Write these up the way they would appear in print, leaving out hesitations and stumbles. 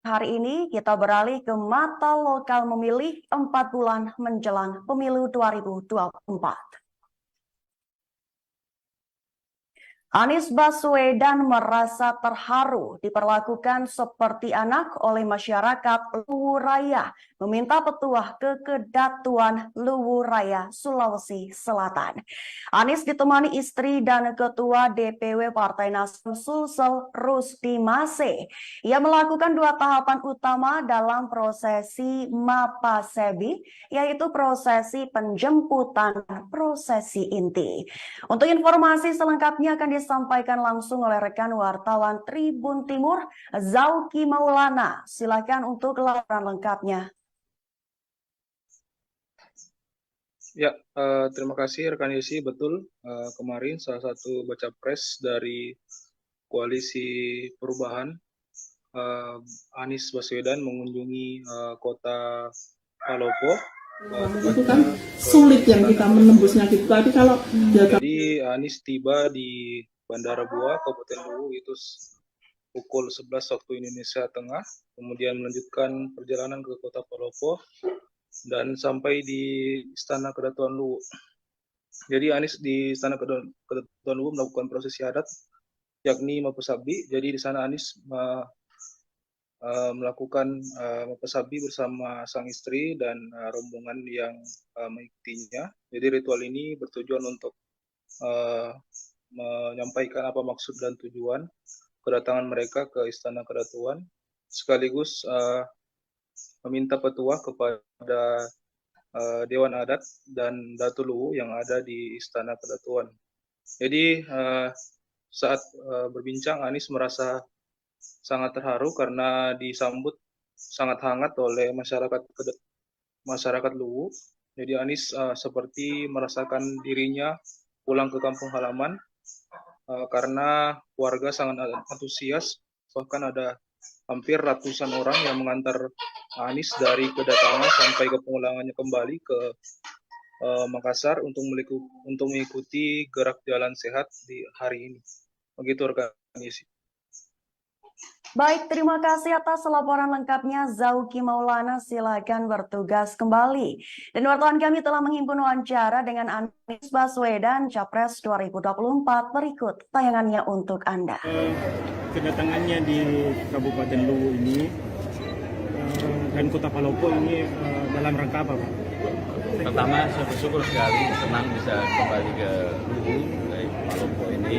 Hari ini kita beralih ke mata lokal memilih 4 bulan menjelang pemilu 2024. Anies Baswedan merasa terharu diperlakukan seperti anak oleh masyarakat Luwu Raya, meminta petuah ke Kedatuan Luwu Raya, Sulawesi Selatan. Anies ditemani istri dan Ketua DPW Partai Nasdem Sulsel Rusdi Mase. Ia melakukan 2 tahapan utama dalam prosesi Mapasebi, yaitu prosesi penjemputan dan prosesi inti. Untuk informasi selengkapnya akan disampaikan langsung oleh rekan wartawan Tribun Timur, Zauki Maulana. Silakan untuk laporan lengkapnya. Ya, terima kasih rekan Yesi. Betul, kemarin salah satu baca pres dari Koalisi Perubahan, Anies Baswedan mengunjungi kota Palopo. Itu kan sulit yang kita menembusnya gitu. Tapi kalau jadi Anies tiba di Bandara Bua, Kabupaten Luwu itu pukul 11 waktu Indonesia Tengah, kemudian melanjutkan perjalanan ke kota Palopo dan sampai di Istana Kedatuan Luwu. Jadi Anies di Istana Kedatuan Luwu melakukan prosesi adat, yakni Mapesabdi. Jadi di sana Anies melakukan Mapesabdi bersama sang istri dan rombongan yang mengikutinya. Jadi ritual ini bertujuan untuk menyampaikan apa maksud dan tujuan kedatangan mereka ke Istana Kedatuan, sekaligus meminta petuah kepada Dewan Adat dan Datu Luwu yang ada di Istana Kedatuan. Jadi saat berbincang, Anies merasa sangat terharu karena disambut sangat hangat oleh masyarakat Luwu. Jadi Anies seperti merasakan dirinya pulang ke kampung halaman karena warga sangat antusias, bahkan ada hampir ratusan orang yang mengantar Anies dari kedatangan sampai ke pemulangannya kembali ke Makassar untuk mengikuti gerak jalan sehat di hari ini. Begitu rekan Yesi. Baik, terima kasih atas laporan lengkapnya Zauki Maulana. Silakan bertugas kembali. Dan wartawan kami telah menghimpun wawancara dengan Anies Baswedan, Capres 2024. Berikut tayangannya untuk Anda. Kedatangannya di Kabupaten Luwu ini dan Kota Palopo ini dalam rangka apa, Pak? Pertama, saya bersyukur sekali, senang bisa kembali ke Luwu, dari Palopo ini.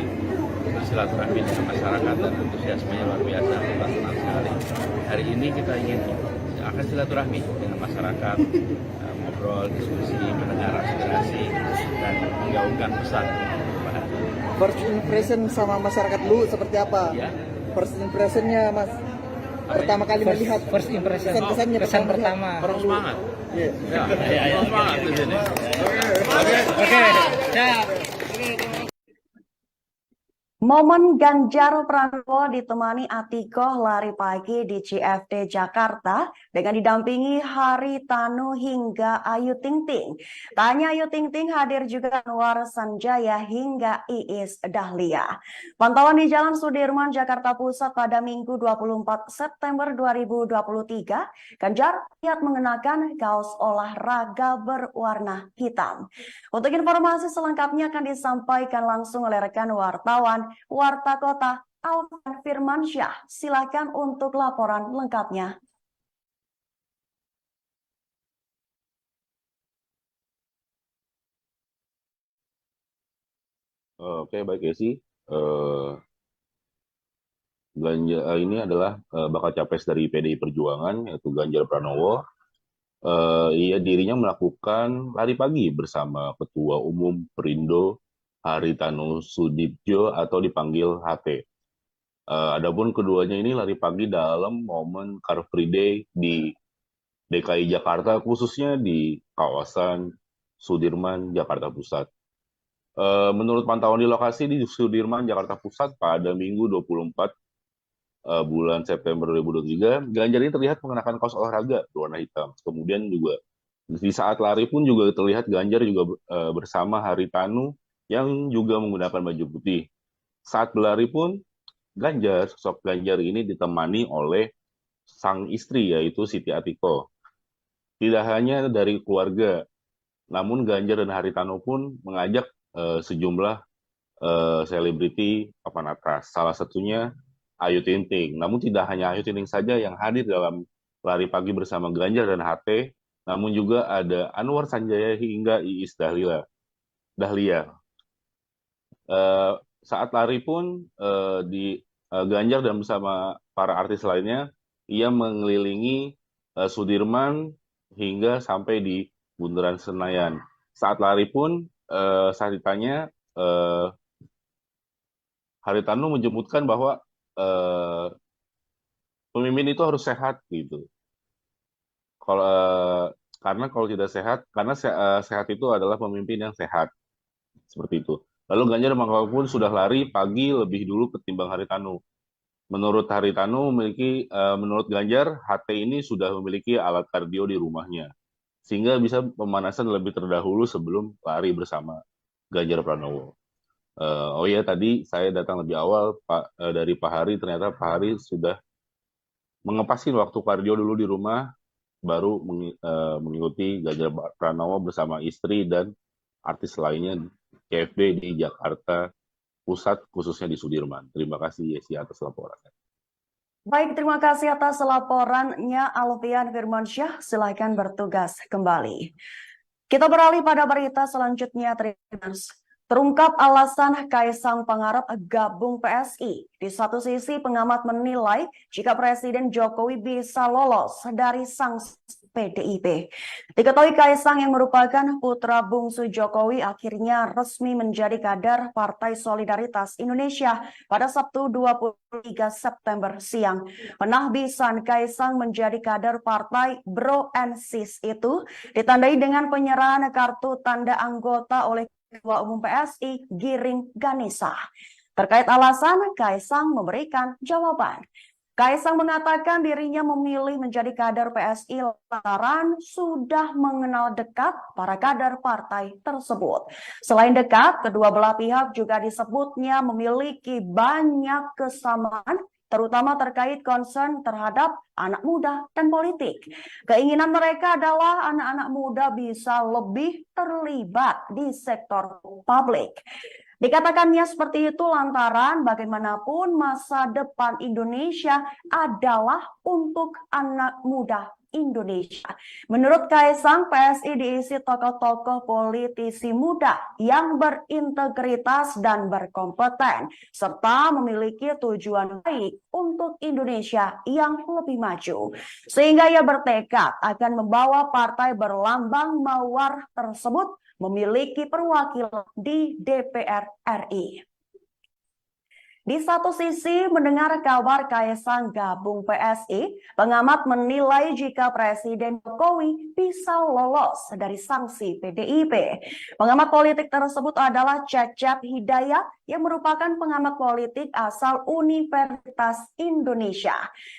Silaturahmi dengan masyarakat dan antusiasmenya luar biasa, kita senang sekali. Hari ini kita ingin akan silaturahmi dengan masyarakat, ngobrol, diskusi, mendengar aspirasi, dan menggaungkan pesan. First impression sama masyarakat Luwu seperti apa? Ya? First impressionnya, Mas? Pertama kali melihat. first impression, kesan pertama. Orang semangat. Iya. Ya, semangat di sini. Oke. Ya. Momen Ganjar Pranowo ditemani Atikoh lari pagi di CFD Jakarta dengan didampingi Haritanu hingga Ayu Ting Ting. Tak hanya Ayu Ting Ting, hadir juga Anwar Sanjaya hingga Iis Dahlia. Pantauan di Jalan Sudirman, Jakarta Pusat pada Minggu 24 September 2023, Ganjar terlihat mengenakan kaos olahraga berwarna hitam. Untuk informasi selengkapnya akan disampaikan langsung oleh rekan wartawan Warta Kota Alvan Firmansyah. Silakan untuk laporan lengkapnya. Oke, baik ya sih. Ini adalah bakal capres dari PDI Perjuangan, yaitu Ganjar Pranowo. Dirinya melakukan lari pagi bersama Ketua Umum Perindo Haritanu Sudibjo atau dipanggil HT. Adapun keduanya ini lari pagi dalam momen Car Free Day di DKI Jakarta, khususnya di kawasan Sudirman, Jakarta Pusat. Menurut pantauan di lokasi di Sudirman, Jakarta Pusat pada Minggu 24 bulan September 2023, Ganjar ini terlihat mengenakan kaos olahraga berwarna hitam. Kemudian juga di saat lari pun juga terlihat Ganjar juga bersama Haritanu yang juga menggunakan baju putih. Saat berlari pun sosok Ganjar ini ditemani oleh sang istri yaitu Siti Atiko. Tidak hanya dari keluarga, namun Ganjar dan Haritano pun mengajak sejumlah selebriti papan atas. Salah satunya Ayu Ting Ting. Namun tidak hanya Ayu Ting Ting saja yang hadir dalam lari pagi bersama Ganjar dan HT, namun juga ada Anwar Sanjaya hingga Iis Dahlia. Eh, saat lari pun di Ganjar dan bersama para artis lainnya, ia mengelilingi Sudirman hingga sampai di Bundaran Senayan. Saat lari pun saat ditanya, Haritanu menyebutkan bahwa eh, pemimpin itu harus sehat gitu. Kalau karena kalau tidak sehat, karena sehat itu adalah pemimpin yang sehat seperti itu. Lalu Ganjar Mangkok pun sudah lari pagi lebih dulu ketimbang Haritanu. Menurut Haritanu menurut Ganjar HT ini sudah memiliki alat kardio di rumahnya sehingga bisa pemanasan lebih terdahulu sebelum lari bersama Ganjar Pranowo. Oh ya tadi saya datang lebih awal dari Pak Hari, ternyata Pak Hari sudah mengepasin waktu kardio dulu di rumah baru mengikuti Ganjar Pranowo bersama istri dan artis lainnya KFB di Jakarta Pusat khususnya di Sudirman. Terima kasih Yesi atas laporannya. Baik, terima kasih atas laporannya Alfian Firmansyah. Silakan bertugas kembali. Kita beralih pada berita selanjutnya, Tribuners. Terungkap alasan Kaisang Pangarep gabung PSI. Di satu sisi, pengamat menilai jika Presiden Jokowi bisa lolos dari sanksi PDIP. Diketahui Kaisang yang merupakan putra bungsu Jokowi akhirnya resmi menjadi kader Partai Solidaritas Indonesia pada Sabtu 23 September siang. Penahbisan Kaisang menjadi kader partai Bro and Sis itu ditandai dengan penyerahan kartu tanda anggota oleh Ketua Umum PSI Giring Ganesa. Terkait alasan, Kaisang memberikan jawaban. Kaisang mengatakan dirinya memilih menjadi kader PSI lantaran sudah mengenal dekat para kader partai tersebut. Selain dekat, kedua belah pihak juga disebutnya memiliki banyak kesamaan, terutama terkait concern terhadap anak muda dan politik. Keinginan mereka adalah anak-anak muda bisa lebih terlibat di sektor publik. Dikatakannya seperti itu lantaran bagaimanapun masa depan Indonesia adalah untuk anak muda Indonesia. Menurut Kaisang, PSI diisi tokoh-tokoh politisi muda yang berintegritas dan berkompeten, serta memiliki tujuan baik untuk Indonesia yang lebih maju. Sehingga ia bertekad akan membawa partai berlambang mawar tersebut memiliki perwakilan di DPR RI. Di satu sisi, mendengar kabar Kaisang gabung PSI, pengamat menilai jika Presiden Jokowi bisa lolos dari sanksi PDIP. Pengamat politik tersebut adalah Cecep Hidayat yang merupakan pengamat politik asal Universitas Indonesia.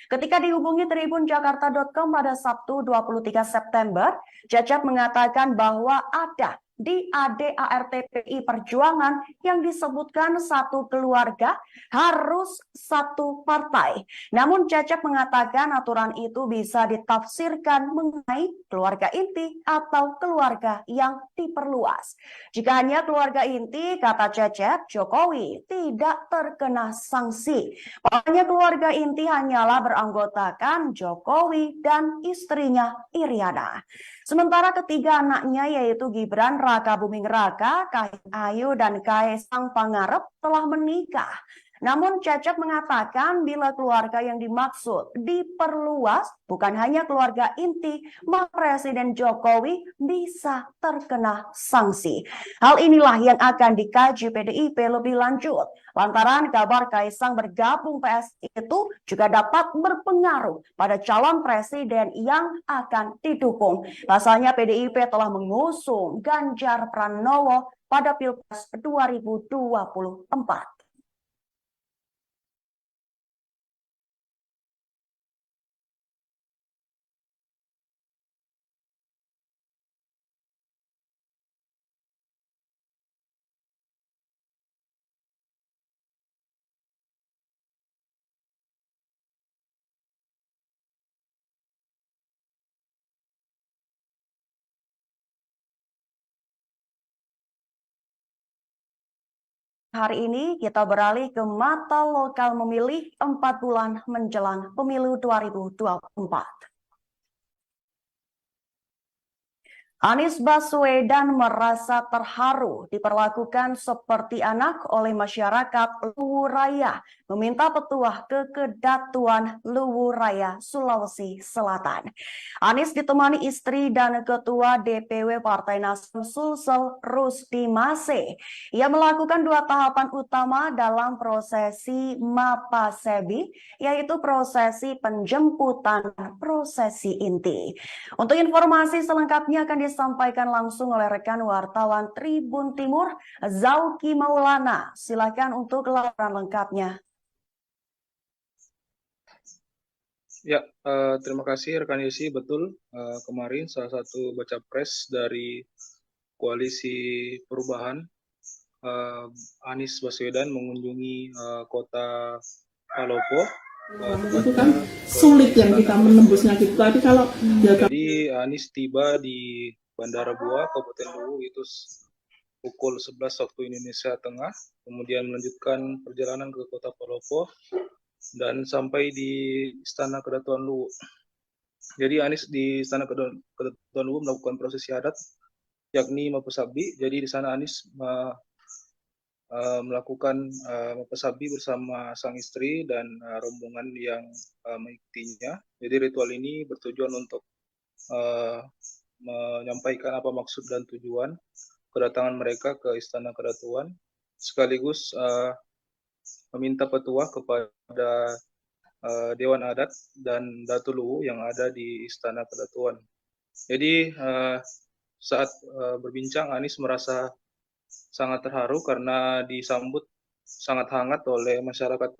Ketika dihubungi tribunjakarta.com pada Sabtu 23 September, Cecep mengatakan bahwa ada di ADART-PI Perjuangan yang disebutkan satu keluarga harus satu partai. Namun Cecep mengatakan aturan itu bisa ditafsirkan mengenai keluarga inti atau keluarga yang diperluas. Jika hanya keluarga inti, kata Cecep, Jokowi tidak terkena sanksi. Pokoknya keluarga inti hanyalah beranggotakan Jokowi dan istrinya Iriana. Sementara ketiga anaknya yaitu Gibran Rakabuming Raka, Kahiyang Ayu, dan Kaisang Pangarep telah menikah. Namun Cecep mengatakan bila keluarga yang dimaksud diperluas bukan hanya keluarga inti, maka Presiden Jokowi bisa terkena sanksi. Hal inilah yang akan dikaji PDIP lebih lanjut. Lantaran kabar Kaisang bergabung PSI itu juga dapat berpengaruh pada calon presiden yang akan didukung. Pasalnya PDIP telah mengusung Ganjar Pranowo pada Pilpres 2024. Hari ini kita beralih ke mata lokal memilih 4 bulan menjelang pemilu 2024. Anies Baswedan merasa terharu diperlakukan seperti anak oleh masyarakat Luwu Raya, meminta petuah kekedatuan Luwu Raya, Sulawesi Selatan. Anies ditemani istri dan Ketua DPW Partai Nasdem Sulsel Rusdi Mase. Ia melakukan 2 tahapan utama dalam prosesi Mapasebi, yaitu prosesi penjemputan dan prosesi inti. Untuk informasi selengkapnya akan disampaikan langsung oleh rekan wartawan Tribun Timur, Zauki Maulana. Silakan untuk laporan lengkapnya. Ya, terima kasih rekan Yesi. Betul, kemarin salah satu baca pres dari Koalisi Perubahan, Anies Baswedan mengunjungi kota Palopo. Itu kan sulit yang kita menembusnya gitu. Tapi kalau Jadi Anies tiba di Bandara Bua, Kabupaten Luwu itu pukul 11 waktu Indonesia Tengah, kemudian melanjutkan perjalanan ke kota Palopo dan sampai di Istana Kedatuan Luwu. Jadi Anies di Istana Kedatuan Luwu melakukan prosesi adat, yakni Mapesabdi. Jadi di sana Anies melakukan Mapesabdi bersama sang istri dan rombongan yang mengikutinya. Jadi ritual ini bertujuan untuk menyampaikan apa maksud dan tujuan kedatangan mereka ke Istana Kedatuan, sekaligus meminta petuah kepada Dewan Adat dan Datu Luwu yang ada di Istana Kedatuan. Jadi saat berbincang, Anies merasa sangat terharu karena disambut sangat hangat oleh masyarakat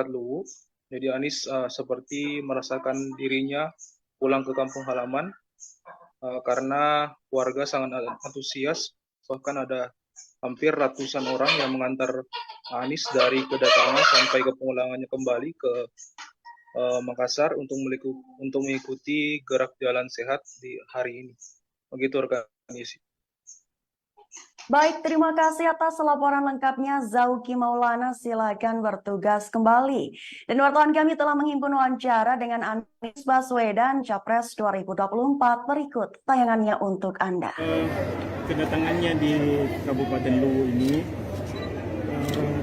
Luwu. Jadi Anies seperti merasakan dirinya pulang ke kampung halaman karena warga sangat antusias, bahkan ada hampir ratusan orang yang mengantar Anies dari kedatangan sampai ke pemulangannya kembali ke Makassar untuk mengikuti gerak jalan sehat di hari ini. Begitu rekan Yesi. Baik, terima kasih atas laporan lengkapnya Zauki Maulana. Silakan bertugas kembali. Dan wartawan kami telah menghimpun wawancara dengan Anies Baswedan, Capres 2024. Berikut tayangannya untuk Anda. Kedatangannya di Kabupaten Luwu ini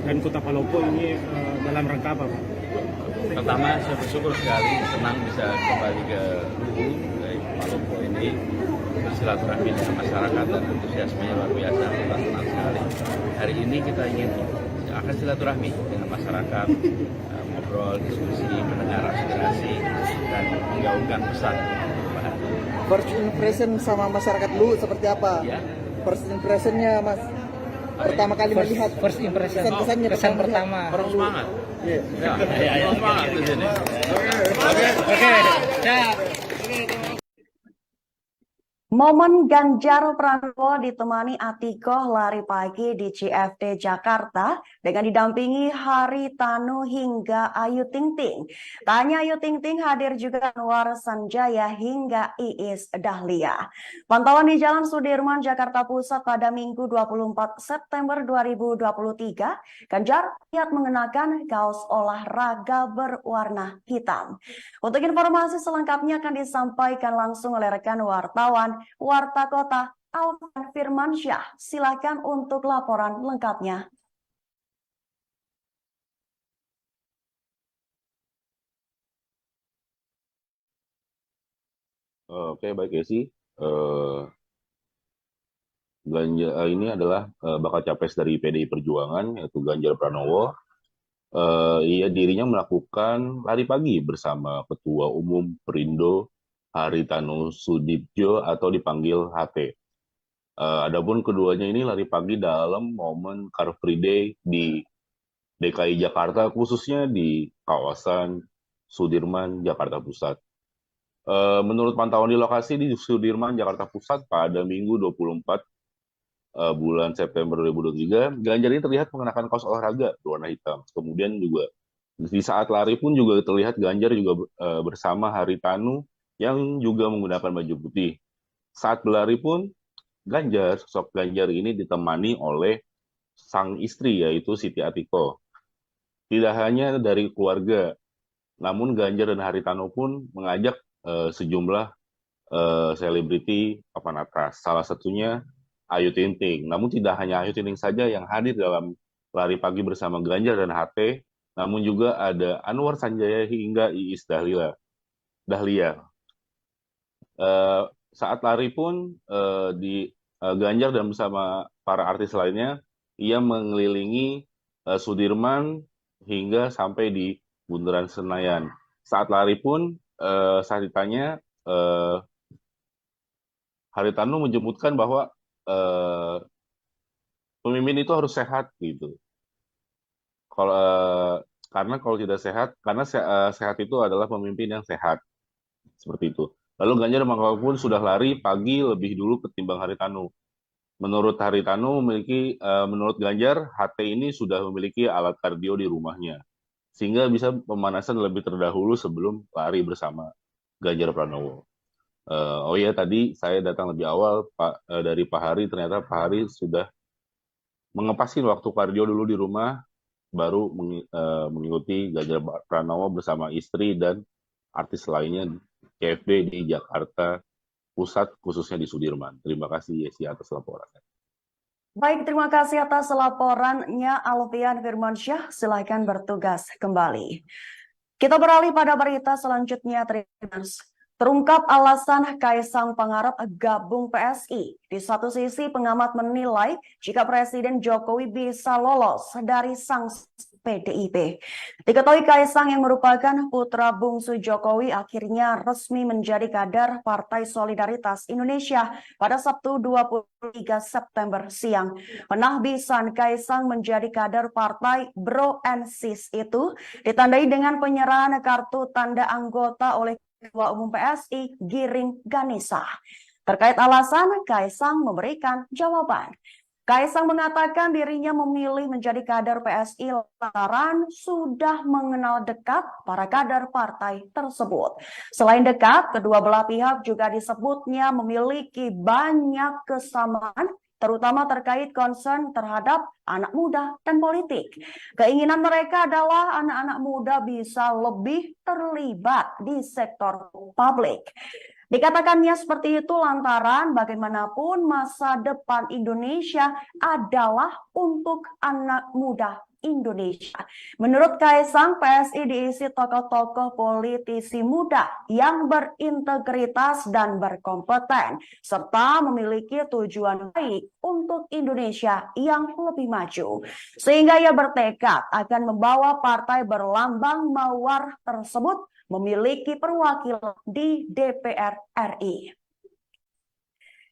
dan Kota Palopo ini dalam rangka apa, Pak? Pertama, saya bersyukur sekali senang bisa kembali ke Luwu, dari Palopo ini bersilaturahmi dengan masyarakat dan antusiasmenya luar biasa, kita senang sekali. Hari ini kita ingin akan silaturahmi dengan masyarakat, ngobrol, diskusi, mendengar aspirasi dan menggaungkan pesan perubahan. First impression sama masyarakat Luwu seperti apa? Ya. First impressionnya Mas, pertama kali melihat. First impression, Kesan-kesannya kesan pertama. pertama. Orang semangat. Ya, semangat di sini. Oke, siap. Momen Ganjar Pranowo ditemani Atikoh lari pagi di CFD Jakarta dengan didampingi Haritanu hingga Ayu Ting Ting. Tak hanya Ayu Ting Ting, hadir juga Anwar Sanjaya hingga Iis Dahlia. Pantauan di Jalan Sudirman, Jakarta Pusat pada Minggu 24 September 2023, Ganjar terlihat mengenakan kaos olahraga berwarna hitam. Untuk informasi selengkapnya akan disampaikan langsung oleh rekan wartawan Warta Kota Alvan Firmansyah. Silakan untuk laporan lengkapnya. Oke, baik ya sih. Ini adalah bakal capres dari PDI Perjuangan, yaitu Ganjar Pranowo. Dirinya melakukan lari pagi bersama Ketua Umum Perindo Haritanu Sudibjo atau dipanggil HT. Adapun keduanya ini lari pagi dalam momen Car Free Day di DKI Jakarta, khususnya di kawasan Sudirman, Jakarta Pusat. Menurut pantauan di lokasi di Sudirman, Jakarta Pusat pada Minggu 24 bulan September 2023, Ganjar ini terlihat mengenakan kaos olahraga berwarna hitam. Kemudian juga di saat lari pun juga terlihat Ganjar juga bersama Haritanu yang juga menggunakan baju putih. Saat berlari pun sosok Ganjar ini ditemani oleh sang istri yaitu Siti Atiko. Tidak hanya dari keluarga, namun Ganjar dan Haritano pun mengajak sejumlah selebriti papan atas. Salah satunya Ayu Ting Ting. Namun tidak hanya Ayu Ting Ting saja yang hadir dalam lari pagi bersama Ganjar dan HT, namun juga ada Anwar Sanjaya hingga Iis Dahlia. Eh, saat lari pun di Ganjar dan bersama para artis lainnya, ia mengelilingi Sudirman hingga sampai di Bundaran Senayan. Saat lari pun, saat ditanya, Haritanu menyebutkan bahwa eh, pemimpin itu harus sehat gitu. Kalau karena kalau tidak sehat, karena sehat itu adalah pemimpin yang sehat seperti itu. Lalu Ganjar Mangkok pun sudah lari pagi lebih dulu ketimbang Haritanu. Menurut Haritanu menurut Ganjar, HT ini sudah memiliki alat kardio di rumahnya, sehingga bisa pemanasan lebih terdahulu sebelum lari bersama Ganjar Pranowo. Oh iya, tadi saya datang lebih awal dari Pak Hari, ternyata Pak Hari sudah mengepasin waktu kardio dulu di rumah, baru mengikuti Ganjar Pranowo bersama istri dan artis lainnya CFD di Jakarta Pusat, khususnya di Sudirman. Terima kasih Yesi atas laporannya. Baik, terima kasih atas laporannya Alfian Firmansyah. Silakan bertugas kembali. Kita beralih pada berita selanjutnya, Triners. Terungkap alasan Kaisang Pangarep gabung PSI. Di satu sisi, pengamat menilai jika Presiden Jokowi bisa lolos dari sanksi PDIP. Diketahui Kaisang yang merupakan putra bungsu Jokowi akhirnya resmi menjadi kader Partai Solidaritas Indonesia pada Sabtu 23 September siang. Penahbisan Kaisang menjadi kader partai Bro and Sis itu ditandai dengan penyerahan kartu tanda anggota oleh Ketua Umum PSI Giring Ganesa. Terkait alasan, Kaisang memberikan jawaban. Kaisang mengatakan dirinya memilih menjadi kader PSI lantaran sudah mengenal dekat para kader partai tersebut. Selain dekat, kedua belah pihak juga disebutnya memiliki banyak kesamaan, terutama terkait concern terhadap anak muda dan politik. Keinginan mereka adalah anak-anak muda bisa lebih terlibat di sektor publik. Dikatakannya seperti itu lantaran bagaimanapun masa depan Indonesia adalah untuk anak muda Indonesia. Menurut Kaisang, PSI diisi tokoh-tokoh politisi muda yang berintegritas dan berkompeten, serta memiliki tujuan baik untuk Indonesia yang lebih maju. Sehingga ia bertekad akan membawa partai berlambang mawar tersebut memiliki perwakilan di DPR RI.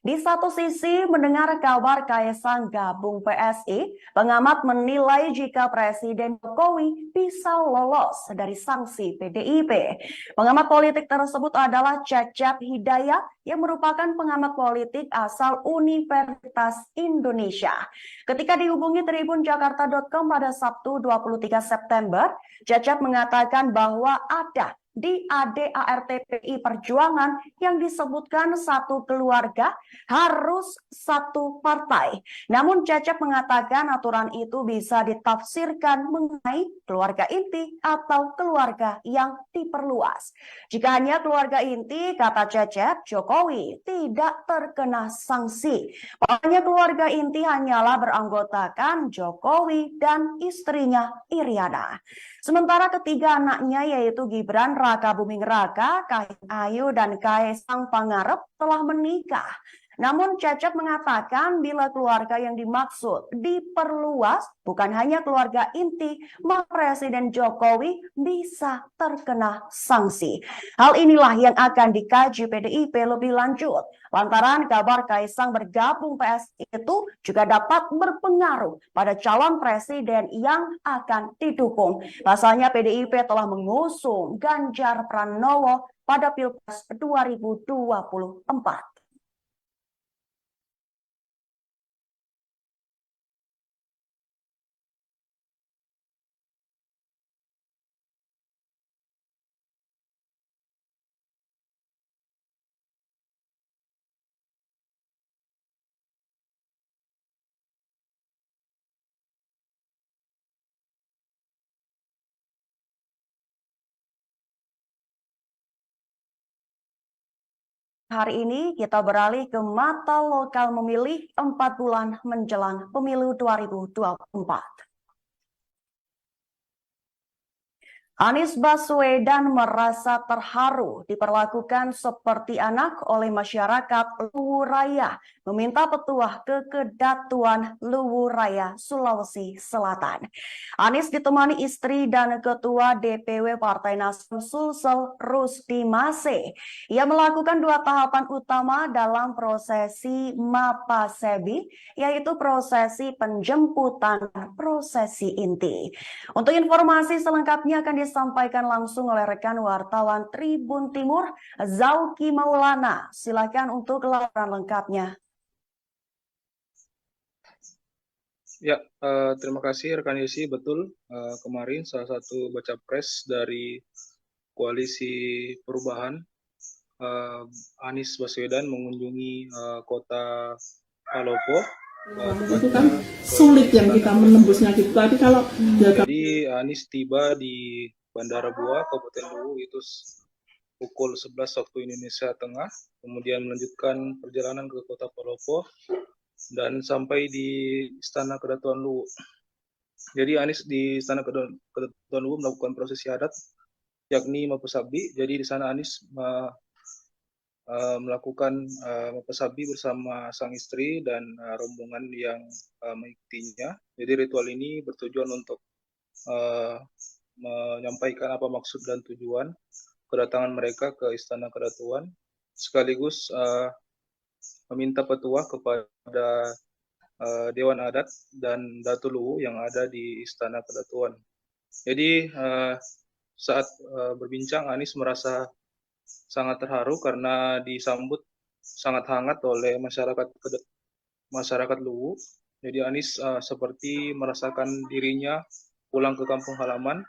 Di satu sisi, mendengar kabar Kaisang gabung PSI, pengamat menilai jika Presiden Jokowi bisa lolos dari sanksi PDIP. Pengamat politik tersebut adalah Cecep Hidayat yang merupakan pengamat politik asal Universitas Indonesia. Ketika dihubungi tribunjakarta.com pada Sabtu 23 September, Cecep mengatakan bahwa ada di ADART-PI Perjuangan yang disebutkan satu keluarga harus satu partai. Namun Cecep mengatakan aturan itu bisa ditafsirkan mengenai keluarga inti atau keluarga yang diperluas. Jika hanya keluarga inti, kata Cecep, Jokowi tidak terkena sanksi. Pokoknya keluarga inti hanyalah beranggotakan Jokowi dan istrinya Iriana. Sementara ketiga anaknya yaitu Gibran Rakabuming Raka, Kahiyang Ayu, dan Kaisang Pangarep telah menikah. Namun Cecep mengatakan bila keluarga yang dimaksud diperluas bukan hanya keluarga inti, maka Presiden Jokowi bisa terkena sanksi. Hal inilah yang akan dikaji PDIP lebih lanjut. Lantaran kabar Kaisang bergabung PSI itu juga dapat berpengaruh pada calon presiden yang akan didukung. Pasalnya PDIP telah mengusung Ganjar Pranowo pada Pilpres 2024. Hari ini kita beralih ke mata lokal memilih 4 bulan menjelang pemilu 2024. Anies Baswedan merasa terharu diperlakukan seperti anak oleh masyarakat Luwu Raya, meminta petuah kekedatuan Luwu Raya, Sulawesi Selatan. Anies ditemani istri dan Ketua DPW Partai Nasdem Sulsel Rusdi Mase. Ia melakukan 2 tahapan utama dalam prosesi Mapasebi, yaitu prosesi penjemputan dan prosesi inti. Untuk informasi selengkapnya akan disampaikan langsung oleh rekan wartawan Tribun Timur, Zauki Maulana. Silakan untuk laporan lengkapnya. Ya, terima kasih rekan Yesi. Betul, kemarin salah satu baca pres dari Koalisi Perubahan, Anies Baswedan mengunjungi kota Palopo. Itu kan sulit yang kita menembusnya gitu. Tadi kalau Jadi Anies tiba di Bandara Bua, Kabupaten Luwu itu pukul 11 waktu Indonesia Tengah, kemudian melanjutkan perjalanan ke kota Palopo dan sampai di Istana Kedatuan Luwu. Jadi Anies di Istana Kedatuan Luwu melakukan prosesi adat, yakni Mapasabi. Jadi di sana Anies melakukan Mapasabi bersama sang istri dan rombongan yang mengikutinya. Jadi ritual ini bertujuan untuk menyampaikan apa maksud dan tujuan kedatangan mereka ke Istana Kedatuan, sekaligus meminta petuah kepada Dewan Adat dan Datu Luwu yang ada di Istana Kedatuan. Jadi saat berbincang, Anies merasa sangat terharu karena disambut sangat hangat oleh masyarakat Luwu. Jadi Anies seperti merasakan dirinya pulang ke kampung halaman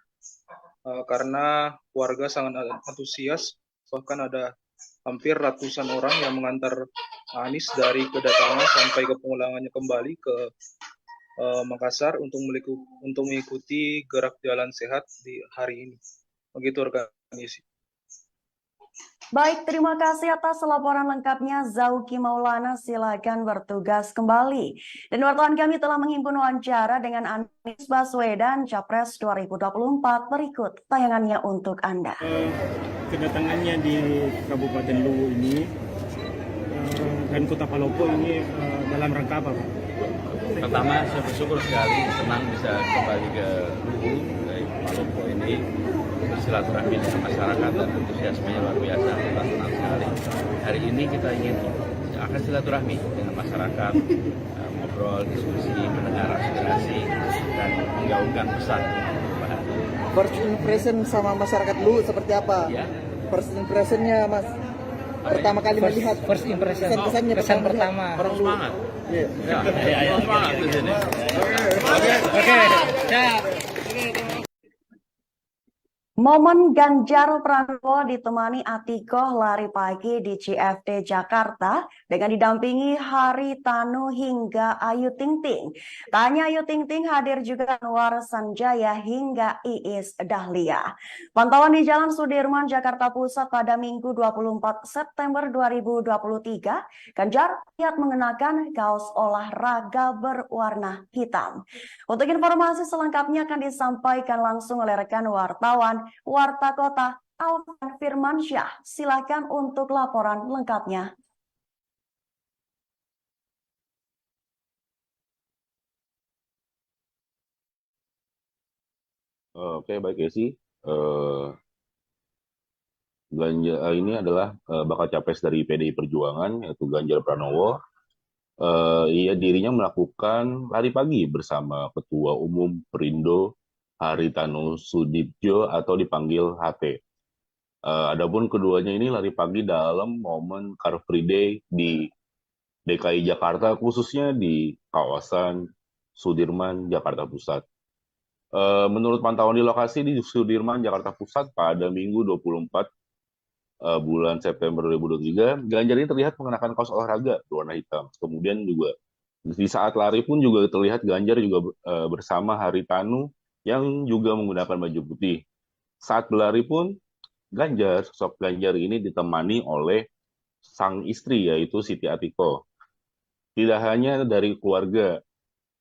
karena warga sangat antusias, bahkan ada hampir ratusan orang yang mengantar Anies dari kedatangan sampai ke pemulangannya kembali ke Makassar untuk mengikuti gerak jalan sehat di hari ini. Begitu rekan Yesi. Baik, terima kasih atas laporan lengkapnya Zauki Maulana. Silakan bertugas kembali. Dan wartawan kami telah menghimpun wawancara dengan Anies Baswedan, Capres 2024. Berikut tayangannya untuk Anda. Kedatangannya di Kabupaten Luwu ini dan Kota Palopo ini dalam rangka apa, Pak? Pertama, saya bersyukur sekali senang bisa kembali ke Luwu, dari Palopo ini bersilaturahmi dengan masyarakat dan antusiasmenya luar biasa. Kita senang sekali. Hari ini kita ingin akan silaturahmi dengan masyarakat, ngobrol, diskusi, mendengar aspirasi dan menggaungkan pesan perubahan. First impression sama masyarakat lu seperti apa? Ya. First impressionnya Mas, pertama kali melihat. First impression. Kesan-kesannya Kesan pertama. pertama. Orang semangat. Iya. Ya, semangat di sini. Oke. Siap. Momen Ganjar Pranowo ditemani Atikoh lari pagi di CFD Jakarta dengan didampingi Haritanu hingga Ayu Ting Ting. Tanya Ayu Ting Ting hadir juga Anwar Sanjaya hingga Iis Dahlia. Pantauan di Jalan Sudirman, Jakarta Pusat pada Minggu 24 September 2023, Ganjar terlihat mengenakan kaos olahraga berwarna hitam. Untuk informasi selengkapnya akan disampaikan langsung oleh rekan wartawan Warta Kota Alvan Firmansyah. Silakan untuk laporan lengkapnya. Oke, baik Yesi. Ini adalah bakal capres dari PDI Perjuangan, yaitu Ganjar Pranowo. Dirinya melakukan lari pagi bersama Ketua Umum Perindo Haritanu Sudibjo atau dipanggil HT. Adapun keduanya ini lari pagi dalam momen Car Free Day di DKI Jakarta, khususnya di kawasan Sudirman, Jakarta Pusat. Menurut pantauan di lokasi di Sudirman, Jakarta Pusat pada Minggu 24 bulan September 2023, Ganjar ini terlihat mengenakan kaos olahraga berwarna hitam. Kemudian juga di saat lari pun juga terlihat Ganjar juga bersama Haritanu yang juga menggunakan baju putih. Saat berlari pun sosok Ganjar ini ditemani oleh sang istri yaitu Siti Atiko. Tidak hanya dari keluarga,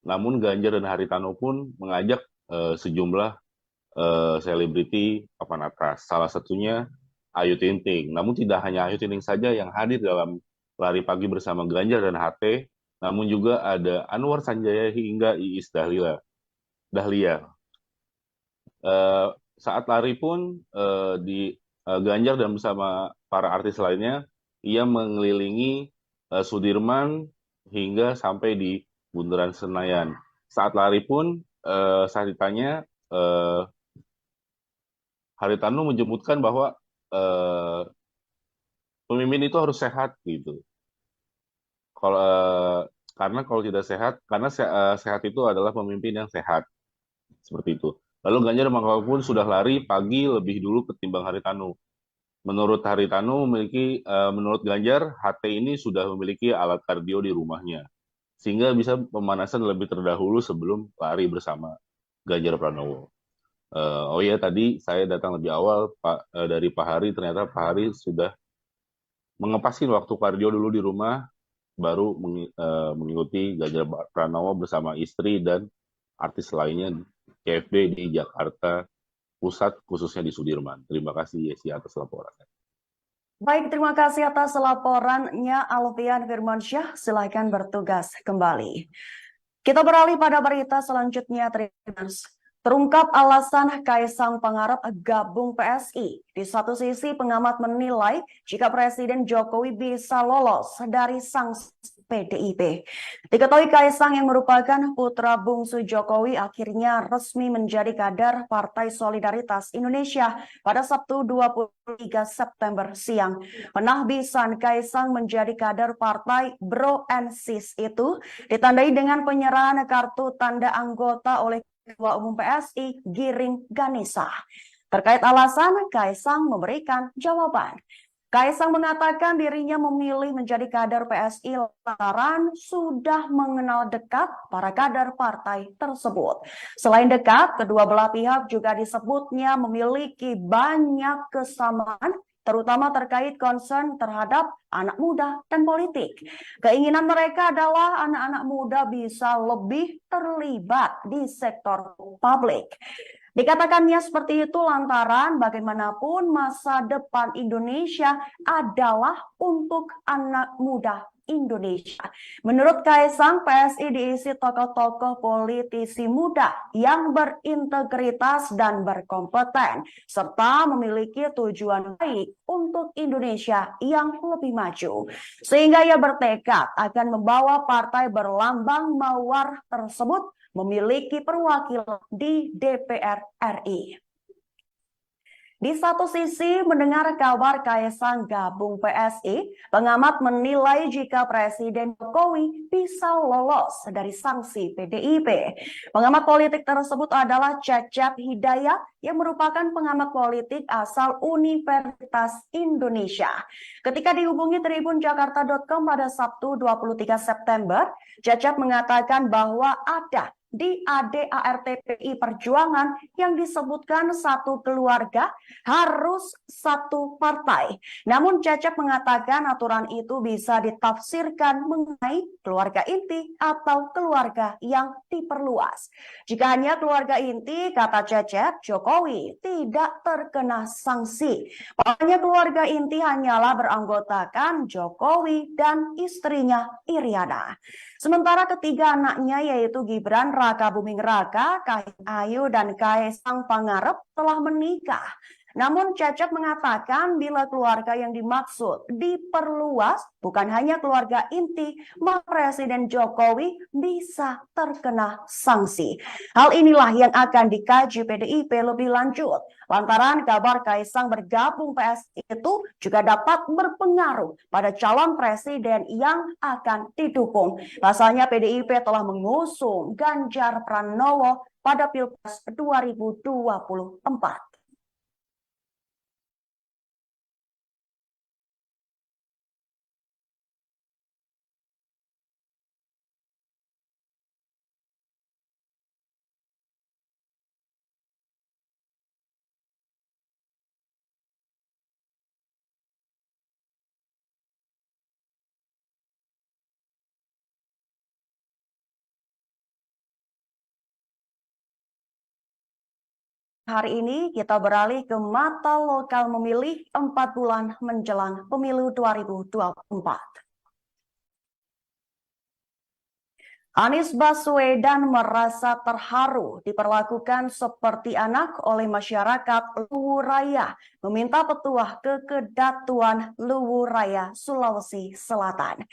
namun Ganjar dan Haritano pun mengajak sejumlah selebriti papan atas. Salah satunya Ayu Ting Ting. Namun tidak hanya Ayu Ting Ting saja yang hadir dalam lari pagi bersama Ganjar dan HT, namun juga ada Anwar Sanjaya hingga Iis Dahlia. Saat lari pun di Ganjar dan bersama para artis lainnya, ia mengelilingi Sudirman hingga sampai di Bundaran Senayan. Saat lari pun saat ditanya, Haritanu menyebutkan bahwa pemimpin itu harus sehat gitu. Kalau karena kalau tidak sehat, karena sehat itu adalah pemimpin yang sehat seperti itu. Lalu Ganjar mengaku pun sudah lari pagi lebih dulu ketimbang Haritanu. Menurut Haritanu menurut Ganjar HT ini sudah memiliki alat kardio di rumahnya sehingga bisa pemanasan lebih terdahulu sebelum lari bersama Ganjar Pranowo. Oh ya, tadi saya datang lebih awal dari Pak Hari, ternyata Pak Hari sudah mengepasin waktu kardio dulu di rumah, baru mengikuti Ganjar Pranowo bersama istri dan artis lainnya KFB di Jakarta Pusat, khususnya di Sudirman. Terima kasih Yesi atas laporannya. Baik, terima kasih atas laporannya Alfian Firmansyah. Silakan bertugas kembali. Kita beralih pada berita selanjutnya. Terungkap alasan Kaisang Pangarep gabung PSI. Di satu sisi pengamat menilai jika Presiden Jokowi bisa lolos dari sanksi PDIP. Diketahui Kaisang yang merupakan putra bungsu Jokowi akhirnya resmi menjadi kader Partai Solidaritas Indonesia pada Sabtu 23 September siang. Penahbisan Kaisang menjadi kader partai Bro and Sis itu ditandai dengan penyerahan kartu tanda anggota oleh Ketua Umum PSI Giring Ganesa. Terkait alasan, Kaisang memberikan jawaban. Kaisang mengatakan dirinya memilih menjadi kader PSI lantaran sudah mengenal dekat para kader partai tersebut. Selain dekat, kedua belah pihak juga disebutnya memiliki banyak kesamaan, terutama terkait concern terhadap anak muda dan politik. Keinginan mereka adalah anak-anak muda bisa lebih terlibat di sektor publik. Dikatakannya seperti itu lantaran bagaimanapun masa depan Indonesia adalah untuk anak muda Indonesia. Menurut Kaisang, PSI diisi tokoh-tokoh politisi muda yang berintegritas dan berkompeten, serta memiliki tujuan baik untuk Indonesia yang lebih maju. Sehingga ia bertekad akan membawa partai berlambang mawar tersebut memiliki perwakilan di DPR RI. Di satu sisi, mendengar kabar Kaisang gabung PSI, pengamat menilai jika Presiden Jokowi bisa lolos dari sanksi PDIP. Pengamat politik tersebut adalah Cecep Hidayat yang merupakan pengamat politik asal Universitas Indonesia. Ketika dihubungi tribunjakarta.com pada Sabtu 23 September, Cecep mengatakan bahwa ada di ADART-PDI Perjuangan yang disebutkan satu keluarga harus satu partai. Namun Cecep mengatakan aturan itu bisa ditafsirkan mengenai keluarga inti atau keluarga yang diperluas. Jika hanya keluarga inti, kata Cecep, Jokowi tidak terkena sanksi. Hanya keluarga inti hanyalah beranggotakan Jokowi dan istrinya Iriana. Sementara ketiga anaknya yaitu Gibran Rakabuming Raka, Kahiyang Ayu, dan Kaisang Pangarep telah menikah. Namun Cecep mengatakan bila keluarga yang dimaksud diperluas bukan hanya keluarga inti, maka Presiden Jokowi bisa terkena sanksi. Hal inilah yang akan dikaji PDIP lebih lanjut. Lantaran kabar Kaisang bergabung PSI itu juga dapat berpengaruh pada calon presiden yang akan didukung. Pasalnya PDIP telah mengusung Ganjar Pranowo pada Pilpres 2024. Hari ini kita beralih ke mata lokal memilih 4 bulan menjelang pemilu 2024. Anies Baswedan merasa terharu diperlakukan seperti anak oleh masyarakat Luwu Raya, meminta petuah kekedatuan Luwu Raya, Sulawesi Selatan.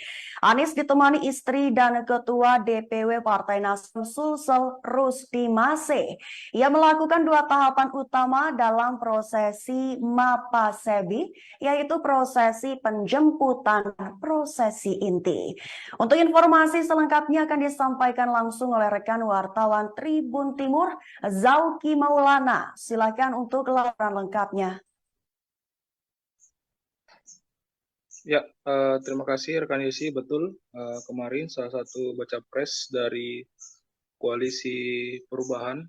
Anies ditemani istri dan Ketua DPW Partai Nasdem Sulsel Rusdi Mase. Ia melakukan 2 tahapan utama dalam prosesi Mapasebi, yaitu prosesi penjemputan dan prosesi inti. Untuk informasi selengkapnya akan disampaikan langsung oleh rekan wartawan Tribun Timur, Zauki Maulana. Silakan untuk laporan lengkapnya. Ya, terima kasih rekan Yesi. Betul, kemarin salah satu baca pres dari Koalisi Perubahan,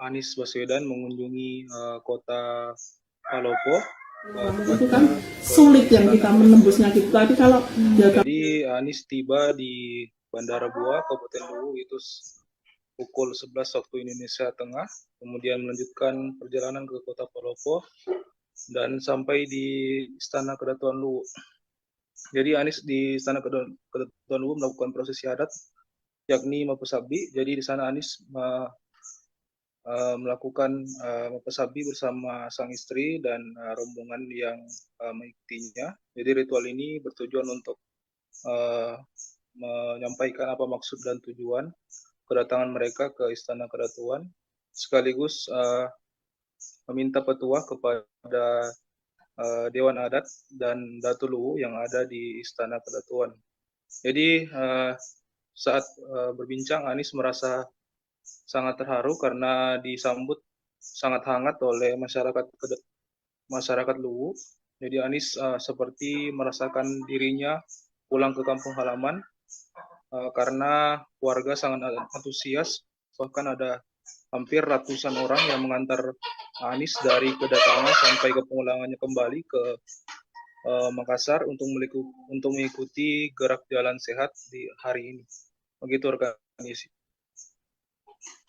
Anies Baswedan mengunjungi kota Palopo. Itu kan sulit yang kita menembusnya gitu. Tapi kalau Jadi Anies tiba di Bandara Bua, Kabupaten Luwu itu pukul 11 waktu Indonesia Tengah, kemudian melanjutkan perjalanan ke kota Palopo dan sampai di Istana Kedatuan Luwu. Jadi Anies di Istana Kedatuan Luwu melakukan prosesi adat, yakni Mapasabi. Jadi di sana Anies melakukan Mapasabi bersama sang istri dan rombongan yang mengikutinya. Jadi ritual ini bertujuan untuk menyampaikan apa maksud dan tujuan kedatangan mereka ke Istana Kedatuan, sekaligus meminta petuah kepada Dewan Adat dan Datu Luwu yang ada di Istana Kedatuan. Jadi saat berbincang, Anies merasa sangat terharu karena disambut sangat hangat oleh masyarakat Luwu. Jadi Anies seperti merasakan dirinya pulang ke kampung halaman karena warga sangat antusias, bahkan ada hampir ratusan orang yang mengantar Anies dari kedatangan sampai ke pemulangannya kembali ke Makassar untuk mengikuti gerak jalan sehat di hari ini. Begitu rekan Yesi.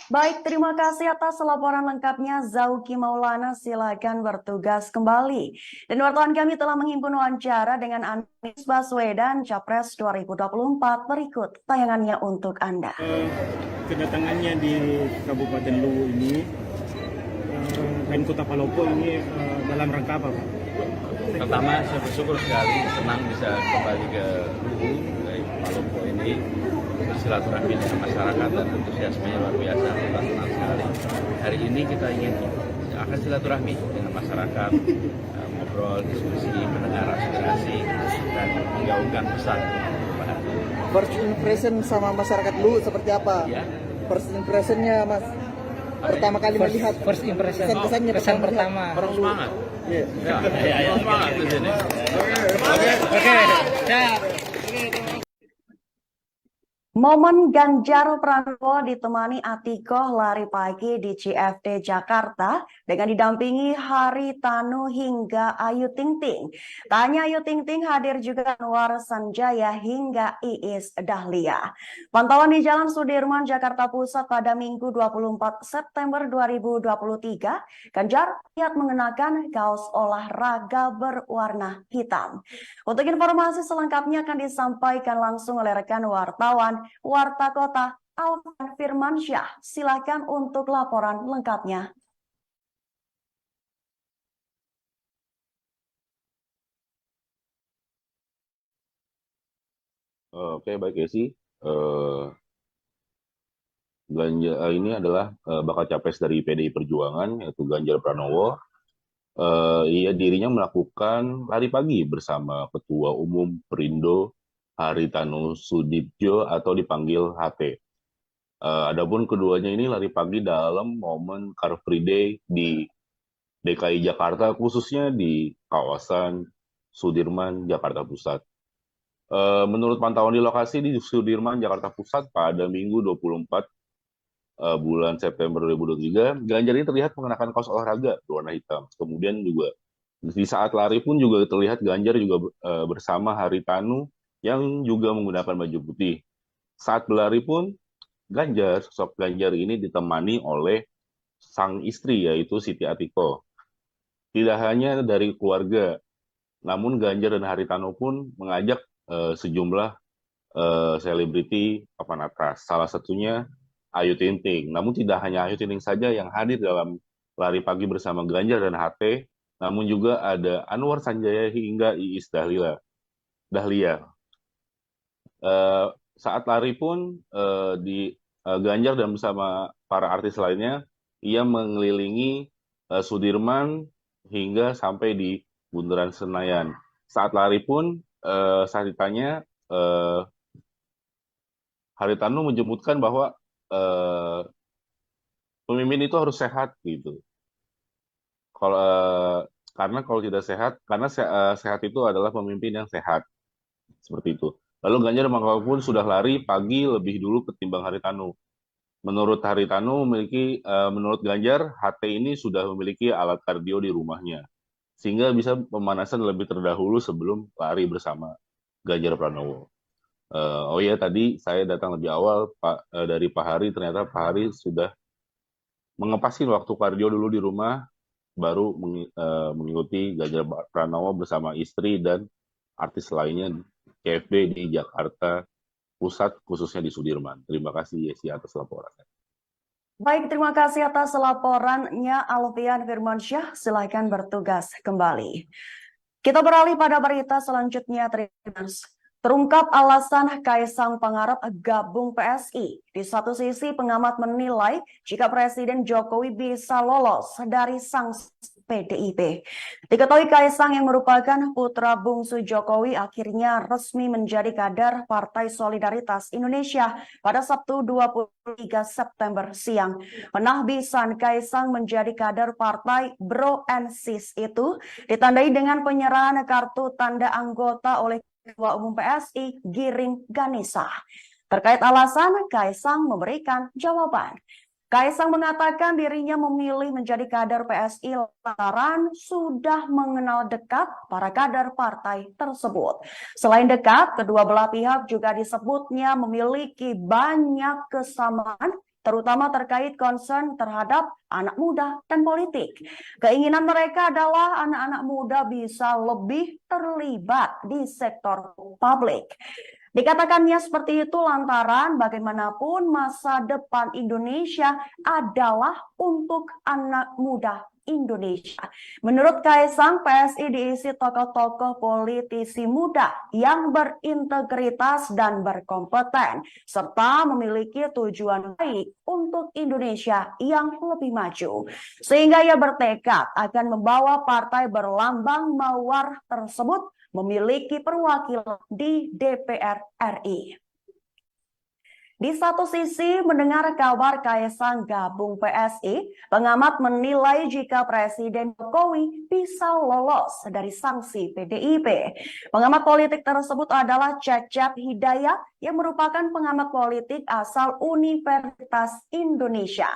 Baik, terima kasih atas laporan lengkapnya Zauki Maulana. Silakan bertugas kembali. Dan wartawan kami telah menghimpun wawancara dengan Anies Baswedan Capres 2024. Berikut tayangannya untuk Anda. Kedatangannya di Kabupaten Luwu ini dan Kota Palopo ini dalam rangka apa, Pak? Pertama, saya bersyukur sekali, senang bisa kembali ke Luwu, dari Palopo ini, bersilaturahmi dengan masyarakat dan antusiasmenya luar biasa, kita senang sekali. Hari ini kita ingin akan silaturahmi dengan masyarakat, ngobrol, diskusi, mendengar aspirasi, dan menggaungkan pesan perubahan. First impression sama masyarakat lu seperti apa? Ya. First impressionnya Mas, pertama kali melihat. First impression. Kesan-kesannya Kesan pertama. pertama. Orang semangat. Iya. Ya, semangat di sini. Oke. Siap. Momen Ganjar Pranowo ditemani Atikoh lari pagi di CFD Jakarta dengan didampingi Haritanu hingga Ayu Ting Ting. Tak hanya Ayu Ting Ting, hadir juga Anwar Sanjaya hingga Iis Dahlia. Pantauan di Jalan Sudirman, Jakarta Pusat pada Minggu 24 September 2023, Ganjar terlihat mengenakan kaos olahraga berwarna hitam. Untuk informasi selengkapnya akan disampaikan langsung oleh rekan wartawan Warta Kota Alvan Firmansyah. Silakan untuk laporan lengkapnya. Oke, baik ya sih. Ganjar ini adalah bakal capres dari PDI Perjuangan, yaitu Ganjar Pranowo. Dirinya melakukan lari pagi bersama Ketua Umum Perindo Haritanu Sudibjo atau dipanggil HT. Adapun keduanya ini lari pagi dalam momen Car Free Day di DKI Jakarta, khususnya di kawasan Sudirman, Jakarta Pusat. Menurut pantauan di lokasi di Sudirman, Jakarta Pusat pada Minggu 24 bulan September 2023, Ganjar ini terlihat mengenakan kaos olahraga berwarna hitam. Kemudian juga di saat lari pun juga terlihat Ganjar juga bersama Haritanu yang juga menggunakan baju putih. Saat berlari pun sosok Ganjar ini ditemani oleh sang istri yaitu Siti Atiko. Tidak hanya dari keluarga, namun Ganjar dan Haritano pun mengajak sejumlah selebriti papan atas. Salah satunya Ayu Ting Ting. Namun tidak hanya Ayu Ting Ting saja yang hadir dalam lari pagi bersama Ganjar dan HT, namun juga ada Anwar Sanjaya hingga Iis Dahlia. Saat lari pun di Ganjar dan bersama para artis lainnya, ia mengelilingi Sudirman hingga sampai di Bundaran Senayan. Saat lari pun saat ditanya, Haritanu menyebutkan bahwa eh, pemimpin itu harus sehat gitu. Kalau karena kalau tidak sehat, karena sehat itu adalah pemimpin yang sehat seperti itu. Lalu Ganjar Mangkok pun sudah lari pagi lebih dulu ketimbang Haritanu. Menurut Haritanu menurut Ganjar HT ini sudah memiliki alat kardio di rumahnya sehingga bisa pemanasan lebih terdahulu sebelum lari bersama Ganjar Pranowo. Oh ya, tadi saya datang lebih awal dari Pak Hari, ternyata Pak Hari sudah mengepasin waktu kardio dulu di rumah, baru mengikuti Ganjar Pranowo bersama istri dan artis lainnya CFD di Jakarta Pusat, khususnya di Sudirman. Terima kasih Yesi atas laporannya. Baik, terima kasih atas laporannya Alfian Firmansyah. Silakan bertugas kembali. Kita beralih pada berita selanjutnya, Tribuners. Terungkap alasan Kaisang Pangarep gabung PSI. Di satu sisi, pengamat menilai jika Presiden Jokowi bisa lolos dari sanksi PDIP. Diketahui Kaisang yang merupakan putra bungsu Jokowi akhirnya resmi menjadi kader Partai Solidaritas Indonesia pada Sabtu 23 September siang. Penahbisan Kaisang menjadi kader partai Bro and Sis itu ditandai dengan penyerahan kartu tanda anggota oleh Ketua Umum PSI Giring Ganesa. Terkait alasan, Kaisang memberikan jawaban. Kaisang mengatakan dirinya memilih menjadi kader PSI lantaran sudah mengenal dekat para kader partai tersebut. Selain dekat, kedua belah pihak juga disebutnya memiliki banyak kesamaan, terutama terkait concern terhadap anak muda dan politik. Keinginan mereka adalah anak-anak muda bisa lebih terlibat di sektor publik. Dikatakannya seperti itu lantaran bagaimanapun masa depan Indonesia adalah untuk anak muda Indonesia. Menurut Kaisang, PSI diisi tokoh-tokoh politisi muda yang berintegritas dan berkompeten, serta memiliki tujuan baik untuk Indonesia yang lebih maju. Sehingga ia bertekad akan membawa partai berlambang mawar tersebut memiliki perwakilan di DPR RI. Di satu sisi, mendengar kabar Kaisang gabung PSI, pengamat menilai jika Presiden Jokowi bisa lolos dari sanksi PDIP. Pengamat politik tersebut adalah Cecep Hidayat yang merupakan pengamat politik asal Universitas Indonesia.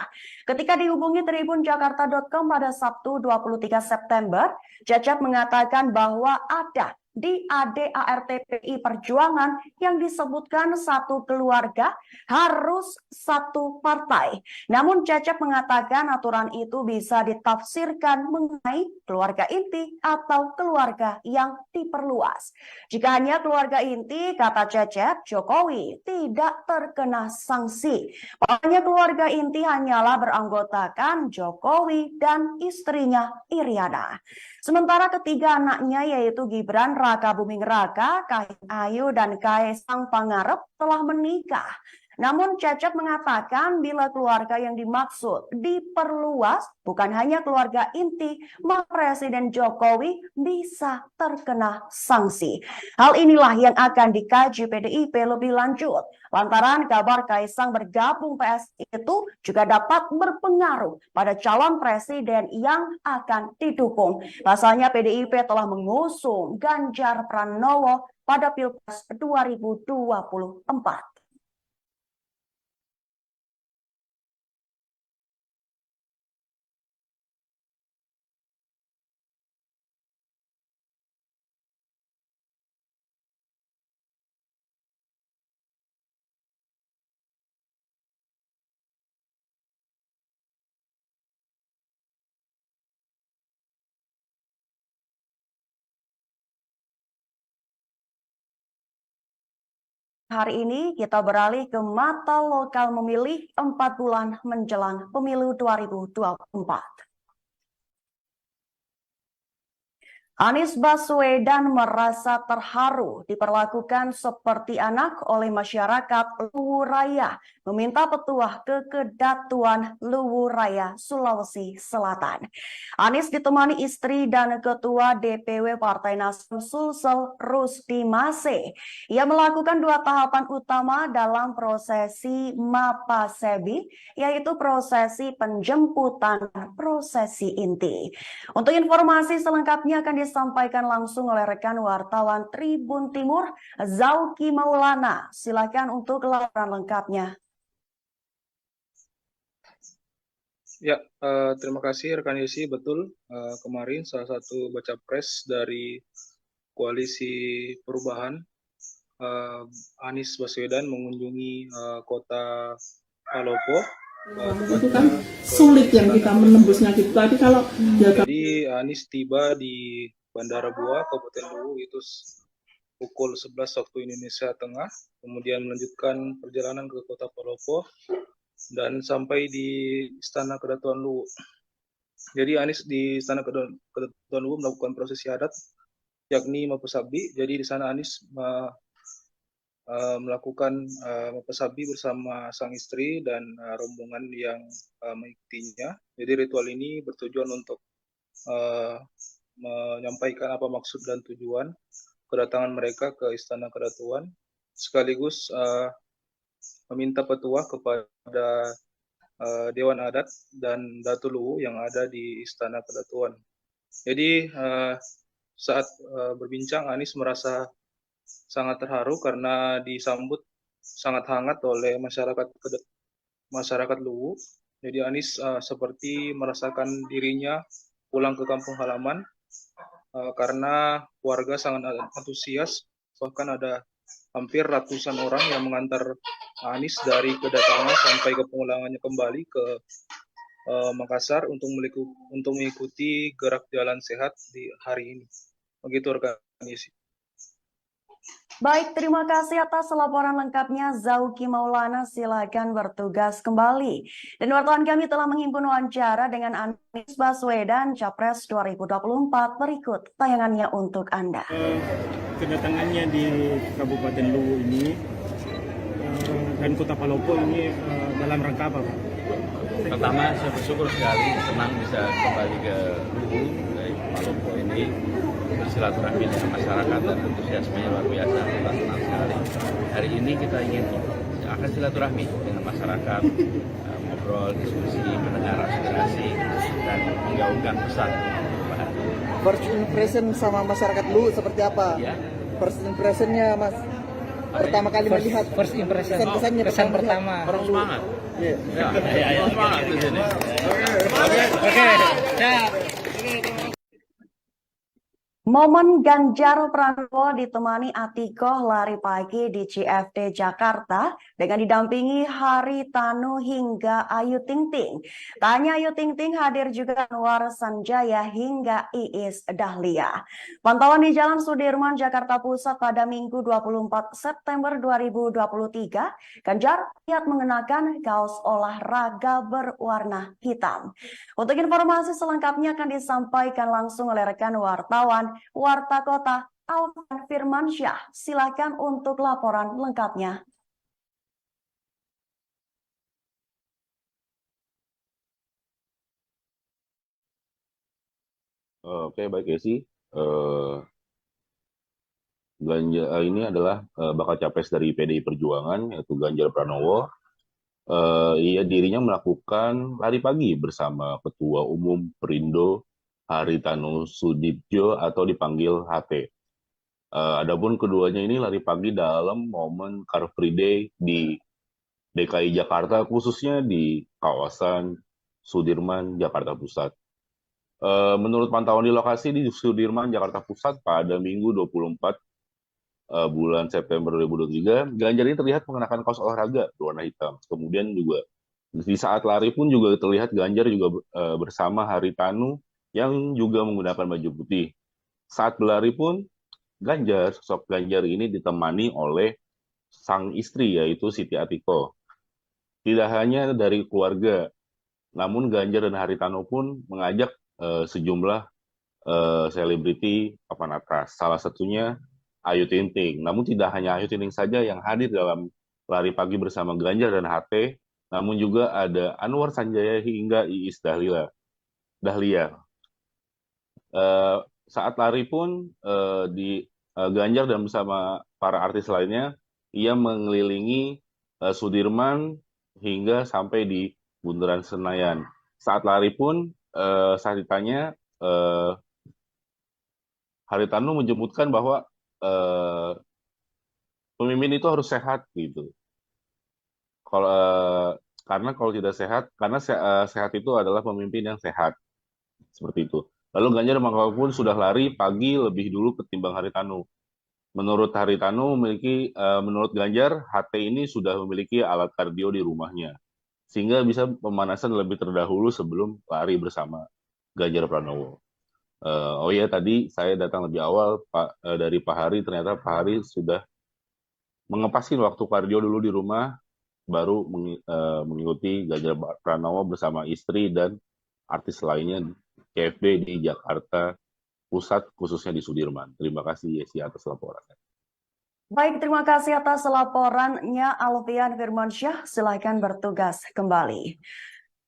Ketika dihubungi tribunjakarta.com pada Sabtu 23 September, Cecep mengatakan bahwa ada di ADART-PI Perjuangan yang disebutkan satu keluarga harus satu partai. Namun Cecep mengatakan aturan itu bisa ditafsirkan mengenai keluarga inti atau keluarga yang diperluas. Jika hanya keluarga inti, kata Cecep, Jokowi tidak terkena sanksi. Pokoknya keluarga inti hanyalah beranggotakan Jokowi dan istrinya Iriana. Sementara ketiga anaknya yaitu Gibran Rakabuming Raka, Kahiyang Ayu, dan Kaisang Pangarep telah menikah. Namun Cecep mengatakan bila keluarga yang dimaksud diperluas bukan hanya keluarga inti, maka Presiden Jokowi bisa terkena sanksi. Hal inilah yang akan dikaji PDIP lebih lanjut. Lantaran kabar Kaisang bergabung PSI itu juga dapat berpengaruh pada calon presiden yang akan didukung. Pasalnya PDIP telah mengusung Ganjar Pranowo pada Pilpres 2024. Hari ini kita beralih ke mata lokal memilih 4 bulan menjelang pemilu 2024. Anies Baswedan merasa terharu diperlakukan seperti anak oleh masyarakat Luwu Raya, meminta petuah kekedatuan Luwu Raya, Sulawesi Selatan. Anies ditemani istri dan Ketua DPW Partai Nasdem Sulsel Rusdi Mase. Ia melakukan 2 tahapan utama dalam prosesi Mapasebi, yaitu prosesi penjemputan dan prosesi inti. Untuk informasi selengkapnya akan disampaikan langsung oleh rekan wartawan Tribun Timur, Zauki Maulana. Silakan untuk laporan lengkapnya. Ya, terima kasih rekan Yesi. Betul, kemarin salah satu baca pres dari Koalisi Perubahan, Anies Baswedan mengunjungi kota Palopo. Itu kan sulit yang kita menembusnya gitu. Tapi kalau Jadi Anies tiba di Bandara Bua, Kabupaten Luwu itu pukul 11 waktu Indonesia Tengah, kemudian melanjutkan perjalanan ke kota Palopo dan sampai di Istana Kedatuan Luwu. Jadi Anies di Istana Kedatuan Luwu melakukan prosesi adat, yakni Mapasabi. Jadi di sana Anies melakukan Mapasabi bersama sang istri dan rombongan yang mengikutinya. Jadi ritual ini bertujuan untuk menyampaikan apa maksud dan tujuan kedatangan mereka ke Istana Kedatuan, sekaligus meminta petuah kepada Dewan Adat dan Datu Luwu yang ada di Istana Kedatuan. Jadi saat berbincang, Anies merasa sangat terharu karena disambut sangat hangat oleh masyarakat Luwu. Jadi Anies seperti merasakan dirinya pulang ke kampung halaman karena warga sangat antusias, bahkan ada hampir ratusan orang yang mengantar Anies dari kedatangan sampai ke pemulangannya kembali ke Makassar untuk mengikuti gerak jalan sehat di hari ini. Begitu rekan Anies. Baik, terima kasih atas laporan lengkapnya Zauki Maulana. Silakan bertugas kembali. Dan wartawan kami telah menghimpun wawancara dengan Anies Baswedan, Capres 2024. Berikut tayangannya untuk Anda. Kedatangannya di Kabupaten Luwu ini dan Kota Palopo ini dalam rangka apa, Pak? Pertama, saya bersyukur sekali senang bisa kembali ke Luwu dari Palopo ini, bersilaturahmi dengan masyarakat dan antusiasmenya luar biasa. Kita senang sekali. Hari ini kita ingin akan silaturahmi dengan masyarakat, ngobrol, diskusi, mendengar aspirasi dan menggaungkan pesan perubahan. First impression sama masyarakat Luwu seperti apa? Ya. First impressionnya Mas, pertama kali melihat. First impression. Kesan-kesannya Kesan pertama. Orang semangat. Iya. Ya, semangat di sini. Oke. Ya. Momen Ganjar Pranowo ditemani Atikoh lari pagi di CFD Jakarta dengan didampingi Haritanu hingga Ayu Ting Ting. Tak hanya Ayu Ting Ting, hadir juga Anwar Sanjaya hingga Iis Dahlia. Pantauan di Jalan Sudirman, Jakarta Pusat pada Minggu 24 September 2023, Ganjar terlihat mengenakan kaos olahraga berwarna hitam. Untuk informasi selengkapnya akan disampaikan langsung oleh rekan wartawan Warta Kota Alvan Firmansyah. Silakan untuk laporan lengkapnya. Oke, baik ya sih. Ini adalah bakal capres dari PDI Perjuangan, yaitu Ganjar Pranowo. Dirinya melakukan lari pagi bersama Ketua Umum Perindo Haritanu Sudibjo atau dipanggil HT. Adapun keduanya ini lari pagi dalam momen Car Free Day di DKI Jakarta, khususnya di kawasan Sudirman, Jakarta Pusat. Menurut pantauan di lokasi di Sudirman, Jakarta Pusat pada Minggu 24 bulan September 2023, Ganjar ini terlihat mengenakan kaos olahraga berwarna hitam. Kemudian juga di saat lari pun juga terlihat Ganjar juga bersama Haritanu yang juga menggunakan baju putih. Saat berlari pun sosok Ganjar ini ditemani oleh sang istri yaitu Siti Atiko. Tidak hanya dari keluarga, namun Ganjar dan Haritano pun mengajak sejumlah selebriti papan atas. Salah satunya Ayu Ting Ting. Namun tidak hanya Ayu Ting Ting saja yang hadir dalam lari pagi bersama Ganjar dan HT, namun juga ada Anwar Sanjaya hingga Iis Dahlia. Eh, saat lari pun di Ganjar dan bersama para artis lainnya, ia mengelilingi Sudirman hingga sampai di Bundaran Senayan. Saat lari pun, saat ditanya, Haritanu menyebutkan bahwa eh, pemimpin itu harus sehat gitu. Kalau karena kalau tidak sehat, karena sehat itu adalah pemimpin yang sehat seperti itu. Lalu Ganjar Mangkok pun sudah lari pagi lebih dulu ketimbang Haritanu. Menurut Haritanu menurut Ganjar, HT ini sudah memiliki alat kardio di rumahnya, sehingga bisa pemanasan lebih terdahulu sebelum lari bersama Ganjar Pranowo. Oh iya, tadi saya datang lebih awal dari Pak Hari, ternyata Pak Hari sudah mengepasin waktu kardio dulu di rumah, baru mengikuti Ganjar Pranowo bersama istri dan artis lainnya KFB di Jakarta Pusat, khususnya di Sudirman. Terima kasih Yesi atas laporannya. Baik, terima kasih atas laporannya Alfian Firmansyah. Silakan bertugas kembali.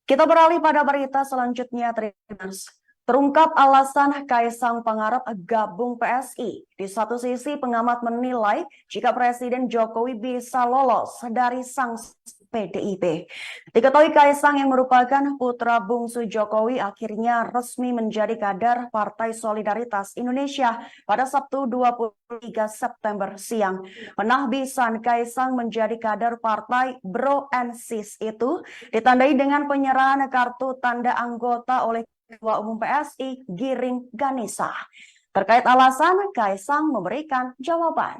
Kita beralih pada berita selanjutnya, Tribuners. Terungkap alasan Kaisang Pangarep gabung PSI. Di satu sisi, pengamat menilai jika Presiden Jokowi bisa lolos dari sanksi PDIP. Diketahui Kaisang yang merupakan putra bungsu Jokowi akhirnya resmi menjadi kader Partai Solidaritas Indonesia pada Sabtu 23 September siang. Penahbisan Kaisang menjadi kader partai Bro and Sis itu ditandai dengan penyerahan kartu tanda anggota oleh Ketua Umum PSI Giring Ganesa. Terkait alasan, Kaisang memberikan jawaban.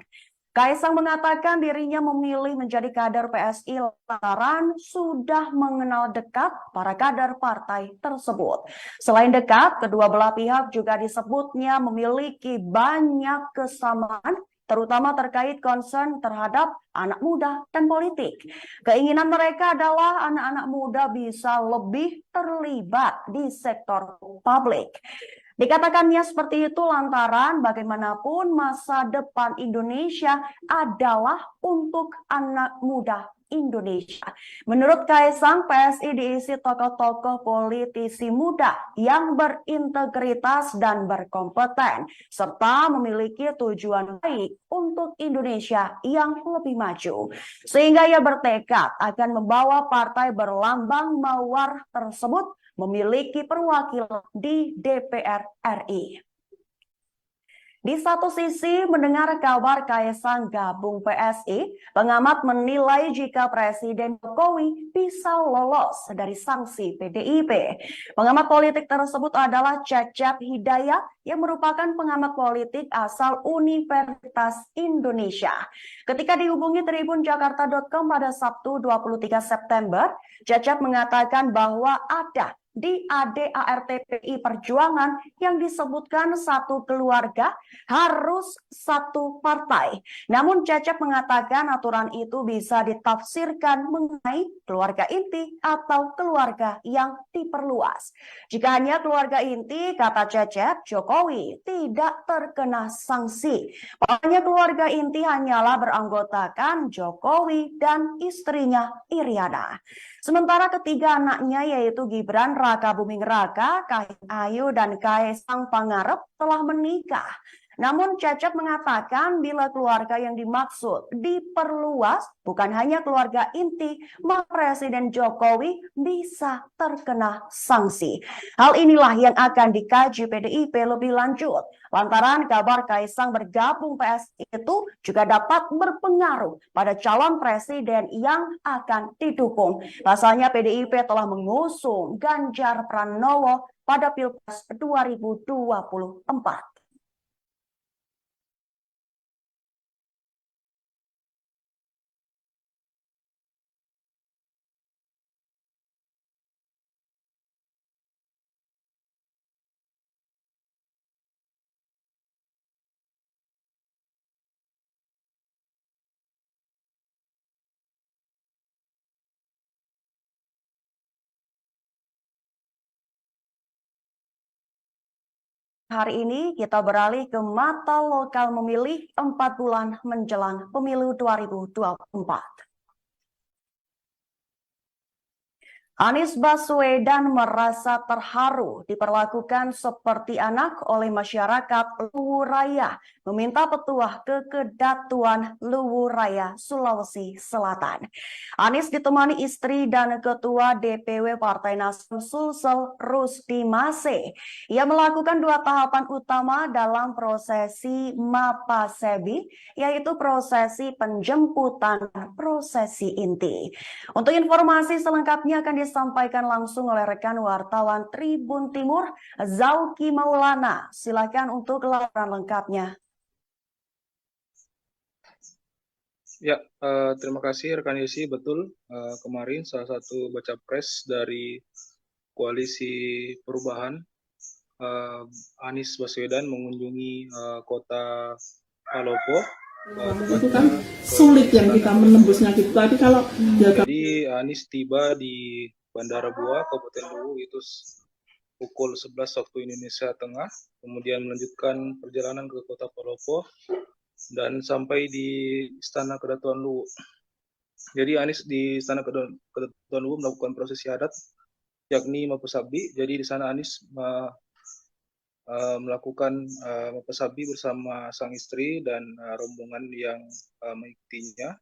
Kaisang mengatakan dirinya memilih menjadi kader PSI lantaran sudah mengenal dekat para kader partai tersebut. Selain dekat, kedua belah pihak juga disebutnya memiliki banyak kesamaan, terutama terkait concern terhadap anak muda dan politik. Keinginan mereka adalah anak-anak muda bisa lebih terlibat di sektor publik. Dikatakannya seperti itu lantaran bagaimanapun masa depan Indonesia adalah untuk anak muda Indonesia. Menurut Kaisang, PSI diisi tokoh-tokoh politisi muda yang berintegritas dan berkompeten, serta memiliki tujuan baik untuk Indonesia yang lebih maju. Sehingga ia bertekad akan membawa partai berlambang mawar tersebut memiliki perwakilan di DPR RI. Di satu sisi, mendengar kabar Kaisang gabung PSI, pengamat menilai jika Presiden Jokowi bisa lolos dari sanksi PDIP. Pengamat politik tersebut adalah Cecep Hidayat yang merupakan pengamat politik asal Universitas Indonesia. Ketika dihubungi tribunjakarta.com pada Sabtu 23 September, Cecep mengatakan bahwa ada di ADART-PI Perjuangan yang disebutkan satu keluarga harus satu partai. Namun Cecep mengatakan aturan itu bisa ditafsirkan mengenai keluarga inti atau keluarga yang diperluas. Jika hanya keluarga inti, kata Cecep, Jokowi tidak terkena sanksi. Pokoknya keluarga inti hanyalah beranggotakan Jokowi dan istrinya Iriana. Sementara ketiga anaknya yaitu Gibran Rakabuming Raka, Kahiyang Ayu, dan Kaisang Pangarep telah menikah. Namun Cecep mengatakan bila keluarga yang dimaksud diperluas bukan hanya keluarga inti, maka Presiden Jokowi bisa terkena sanksi. Hal inilah yang akan dikaji PDIP lebih lanjut. Lantaran kabar Kaisang bergabung PSI itu juga dapat berpengaruh pada calon presiden yang akan didukung. Pasalnya PDIP telah mengusung Ganjar Pranowo pada Pilpres 2024. Hari ini kita beralih ke mata lokal memilih 4 bulan menjelang pemilu 2024. Anies Baswedan merasa terharu diperlakukan seperti anak oleh masyarakat Luwu Raya, meminta petuah kekedatuan Luwu Raya, Sulawesi Selatan. Anies ditemani istri dan Ketua DPW Partai Nasdem Sulsel Rusdi Mase. Ia melakukan 2 tahapan utama dalam prosesi Mapasebi, yaitu prosesi penjemputan dan prosesi inti. Untuk informasi selengkapnya akan disampaikan langsung oleh rekan wartawan Tribun Timur, Zauki Maulana. Silakan untuk laporan lengkapnya. Ya, terima kasih rekan Yesi. Betul, kemarin salah satu baca pres dari Koalisi Perubahan, Anies Baswedan mengunjungi kota Palopo. Itu kan sulit yang kita menembusnya gitu. Tadi kalau Jadi Anies tiba di Bandara Bua, Kabupaten Luwu itu pukul 11 waktu Indonesia Tengah, kemudian melanjutkan perjalanan ke kota Palopo dan sampai di Istana Kedatuan Luwu. Jadi Anies di Istana Kedatuan Luwu melakukan prosesi adat, yakni Mapasabi. Jadi di sana Anies melakukan Mapasabi bersama sang istri dan rombongan yang mengikutinya.